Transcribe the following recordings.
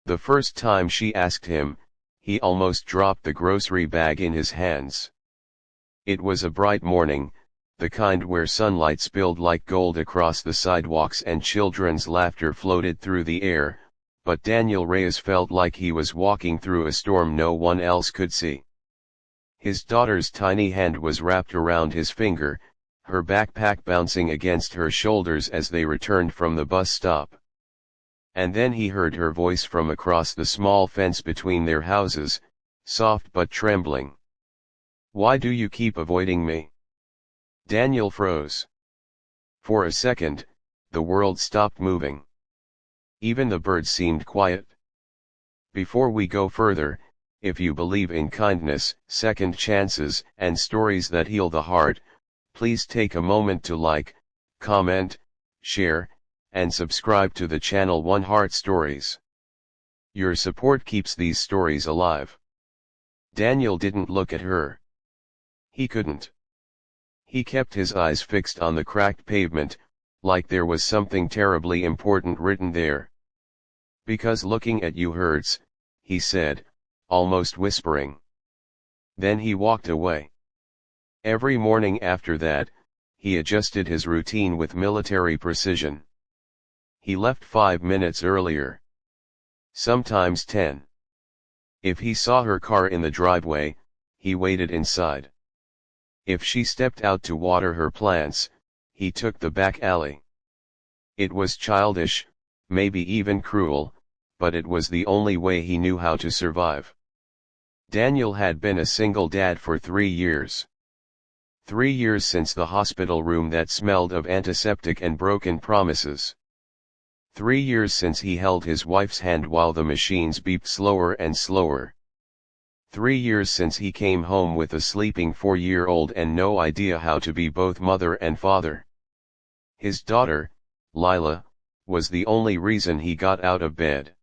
The first time she asked him, he almost dropped the grocery bag in his hands. It was a bright morning, the kind where sunlight spilled like gold across the sidewalks and children's laughter floated through the air, but Daniel Reyes felt like he was walking through a storm no one else could see. His daughter's tiny hand was wrapped around his finger, her backpack bouncing against her shoulders as they returned from the bus stop. And then he heard her voice from across the small fence between their houses, soft but trembling. "Why do you keep avoiding me?" Daniel froze. For a second, the world stopped moving. Even the birds seemed quiet. Before we go further, if you believe in kindness, second chances, and stories that heal the heart, please take a moment to like, comment, share, and subscribe to the channel One Heart Stories. Your support keeps these stories alive. Daniel didn't look at her. He couldn't. He kept his eyes fixed on the cracked pavement, like there was something terribly important written there. "Because looking at you hurts," he said, almost whispering. Then he walked away. Every morning after that, he adjusted his routine with military precision. He left 5 minutes earlier. Sometimes 10. If he saw her car in the driveway, he waited inside. If she stepped out to water her plants, he took the back alley. It was childish, maybe even cruel, but it was the only way he knew how to survive. Daniel had been a single dad for 3 years. 3 years since the hospital room that smelled of antiseptic and broken promises. 3 years since he held his wife's hand while the machines beeped slower and slower. 3 years since he came home with a sleeping 4-year-old and no idea how to be both mother and father. His daughter, Lila, was the only reason he got out of bed.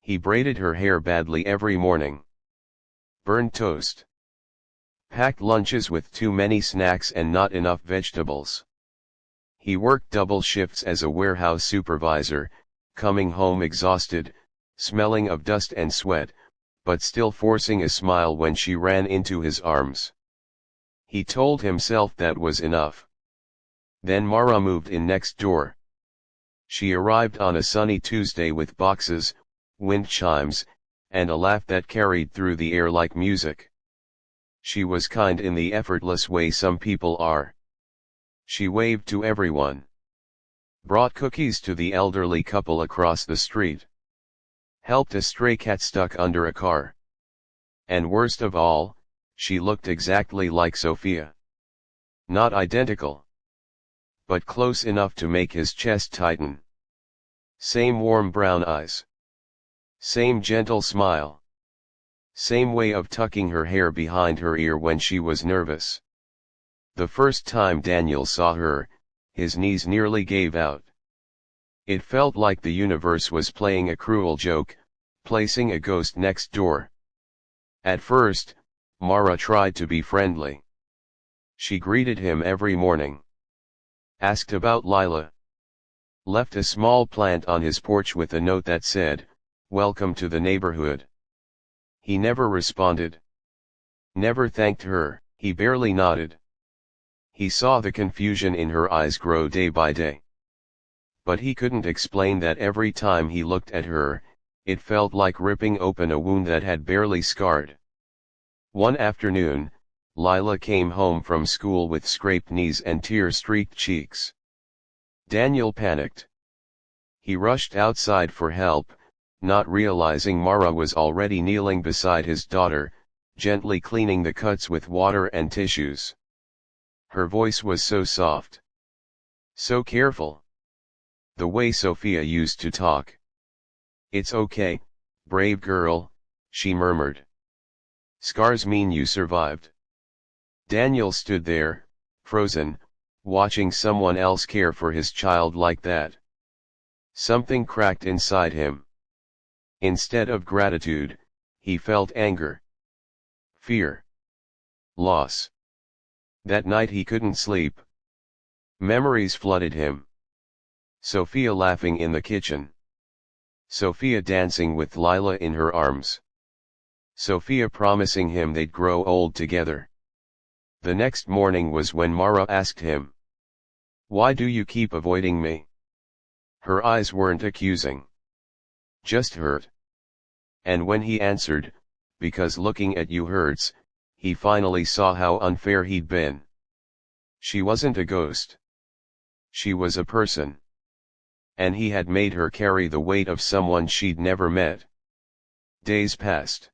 He braided her hair badly every morning. Burned toast. Packed lunches with too many snacks and not enough vegetables. He worked double shifts as a warehouse supervisor, coming home exhausted, smelling of dust and sweat, but still forcing a smile when she ran into his arms. He told himself that was enough. Then Mara moved in next door. She arrived on a sunny Tuesday with boxes, wind chimes, and a laugh that carried through the air like music. She was kind in the effortless way some people are. She waved to everyone. Brought cookies to the elderly couple across the street. Helped a stray cat stuck under a car. And worst of all, she looked exactly like Sophia. Not identical, but close enough to make his chest tighten. Same warm brown eyes. Same gentle smile. Same way of tucking her hair behind her ear when she was nervous. The first time Daniel saw her, his knees nearly gave out. It felt like the universe was playing a cruel joke, placing a ghost next door. At first, Mara tried to be friendly. She greeted him every morning. Asked about Lila. Left a small plant on his porch with a note that said, "Welcome to the neighborhood." He never responded. Never thanked her, he barely nodded. He saw the confusion in her eyes grow day by day. But he couldn't explain that every time he looked at her, it felt like ripping open a wound that had barely scarred. One afternoon, Lila came home from school with scraped knees and tear-streaked cheeks. Daniel panicked. He rushed outside for help, not realizing Mara was already kneeling beside his daughter, gently cleaning the cuts with water and tissues. Her voice was so soft. So careful. The way Sophia used to talk. "It's okay, brave girl," she murmured. "Scars mean you survived." Daniel stood there, frozen, watching someone else care for his child like that. Something cracked inside him. Instead of gratitude, he felt anger. Fear. Loss. That night he couldn't sleep. Memories flooded him. Sophia laughing in the kitchen. Sophia dancing with Lila in her arms. Sophia promising him they'd grow old together. The next morning was when Mara asked him, "Why do you keep avoiding me?" Her eyes weren't accusing. Just hurt. And when he answered, "Because looking at you hurts," he finally saw how unfair he'd been. She wasn't a ghost. She was a person. And he had made her carry the weight of someone she'd never met. Days passed.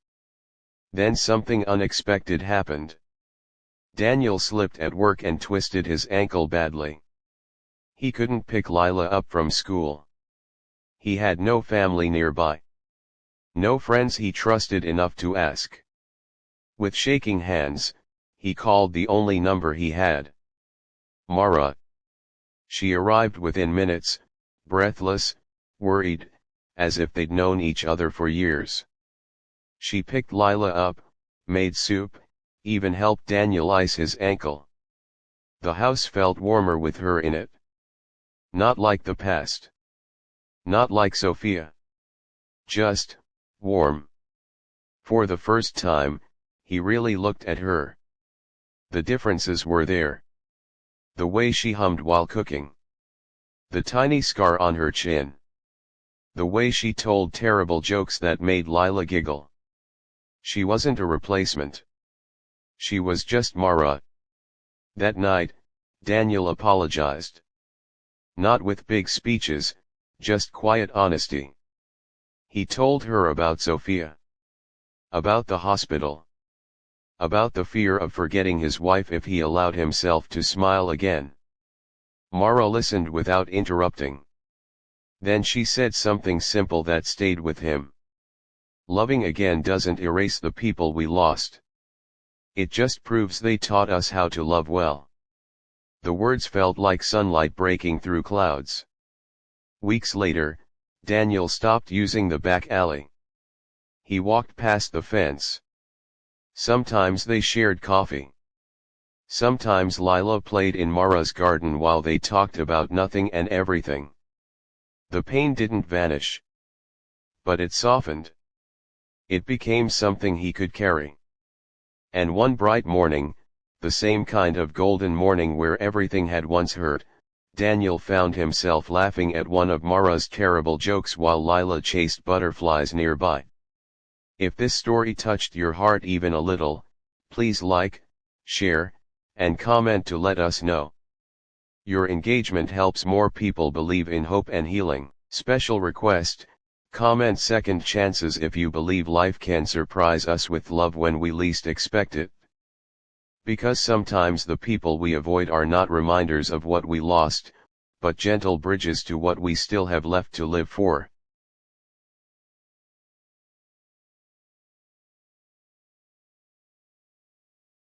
Then something unexpected happened. Daniel slipped at work and twisted his ankle badly. He couldn't pick Lila up from school. He had no family nearby. No friends he trusted enough to ask. With shaking hands, he called the only number he had. Mara. She arrived within minutes, breathless, worried, as if they'd known each other for years. She picked Lila up, made soup, even helped Daniel ice his ankle. The house felt warmer with her in it. Not like the past. Not like Sophia. Just warm. For the first time, he really looked at her. The differences were there. The way she hummed while cooking. The tiny scar on her chin. The way she told terrible jokes that made Lila giggle. She wasn't a replacement. She was just Mara. That night, Daniel apologized. Not with big speeches, just quiet honesty. He told her about Sophia. About the hospital. About the fear of forgetting his wife if he allowed himself to smile again. Mara listened without interrupting. Then she said something simple that stayed with him. Loving again doesn't erase the people we lost. It just proves they taught us how to love well. The words felt like sunlight breaking through clouds. Weeks later, Daniel stopped using the back alley. He walked past the fence. Sometimes they shared coffee. Sometimes Lila played in Mara's garden while they talked about nothing and everything. The pain didn't vanish. But it softened. It became something he could carry. And one bright morning, the same kind of golden morning where everything had once hurt, Daniel found himself laughing at one of Mara's terrible jokes while Lila chased butterflies nearby. If this story touched your heart even a little, please like, share, and comment to let us know. Your engagement helps more people believe in hope and healing. Special request, comment second chances if you believe life can surprise us with love when we least expect it. Because sometimes the people we avoid are not reminders of what we lost, but gentle bridges to what we still have left to live for.